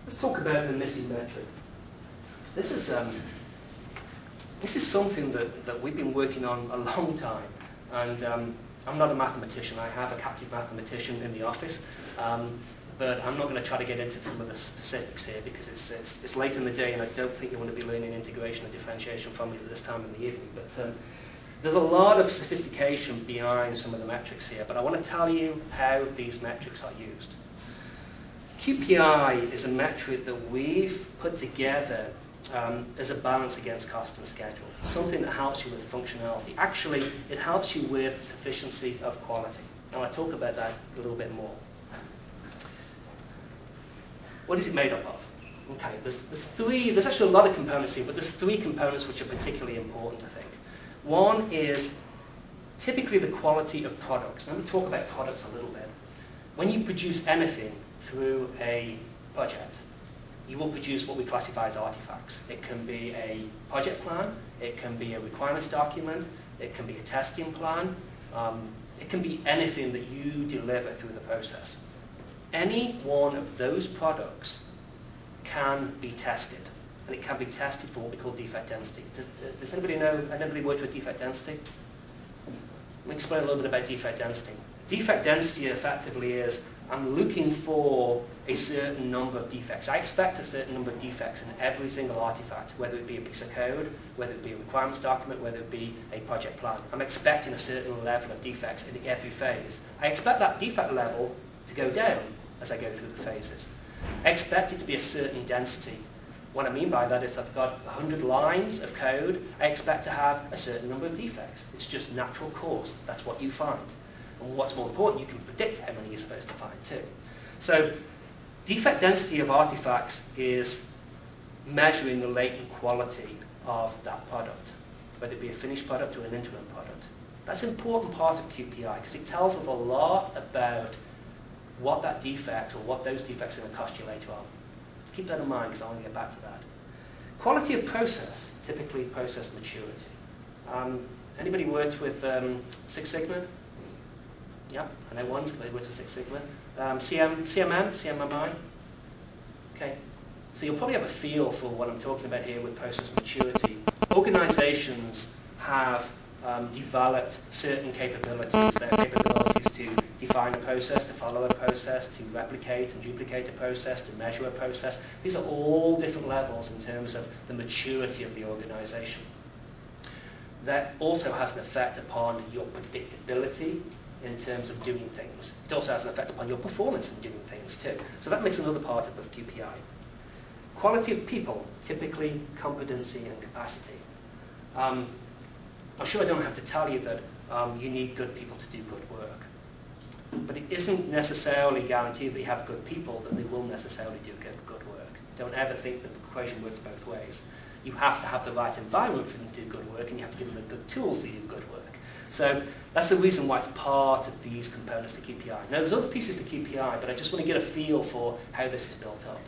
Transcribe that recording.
Let's talk about the missing metric. This is something that we've been working on a long time, and I'm not a mathematician. I have a captive mathematician in the office, but I'm not going to try to get into some of the specifics here because it's late in the day, and I don't think you want to be learning integration and differentiation from me at this time in the evening. But there's a lot of sophistication behind some of the metrics here, but I want to tell you how these metrics are used. QPI is a metric that we've put together as a balance against cost and schedule, something that helps you with functionality. Actually, it helps you with sufficiency of quality. And I'll talk about that a little bit more. What is it made up of? Okay, there's actually a lot of components here, but there's three components which are particularly important, I think. One is typically the quality of products. Let me talk about products a little bit. When you produce anything through a project, you will produce what we classify as artifacts. It can be a project plan, it can be a requirements document, it can be a testing plan, it can be anything that you deliver through the process. Any one of those products can be tested, and it can be tested for what we call defect density. Does anybody know, anybody worked with defect density? Let me explain a little bit about defect density. Defect density effectively is, I'm looking for a certain number of defects. I expect a certain number of defects in every single artifact, whether it be a piece of code, whether it be a requirements document, whether it be a project plan. I'm expecting a certain level of defects in every phase. I expect that defect level to go down as I go through the phases. I expect it to be a certain density. What I mean by that is I've got 100 lines of code, I expect to have a certain number of defects. It's just natural course. That's what you find. And what's more important, you can predict how many you're supposed to find too. So defect density of artifacts is measuring the latent quality of that product, whether it be a finished product or an interim product. That's an important part of QPI because it tells us a lot about what that defect or what those defects are going to cost you later on. Keep that in mind because I want to get back to that. Quality of process, typically process maturity. Anybody worked with Six Sigma? Yeah, I know one's they worked with Six Sigma. CMMI? Okay. So you'll probably have a feel for what I'm talking about here with process maturity. Organizations have developed certain capabilities. Their capabilities to define a process, to follow a process, to replicate and duplicate a process, to measure a process. These are all different levels in terms of the maturity of the organization. That also has an effect upon your predictability in terms of doing things. It also has an effect upon your performance in doing things too. So that makes another part of QPI. Quality of people, typically competency and capacity. I'm sure I don't have to tell you that you need good people to do good work. But it isn't necessarily guaranteed that you have good people that they will necessarily do good work. Don't ever think that the equation works both ways. You have to have the right environment for them to do good work, and you have to give them the good tools to do good work. So that's the reason why it's part of these components to QPI. Now there's other pieces to QPI, but I just want to get a feel for how this is built up.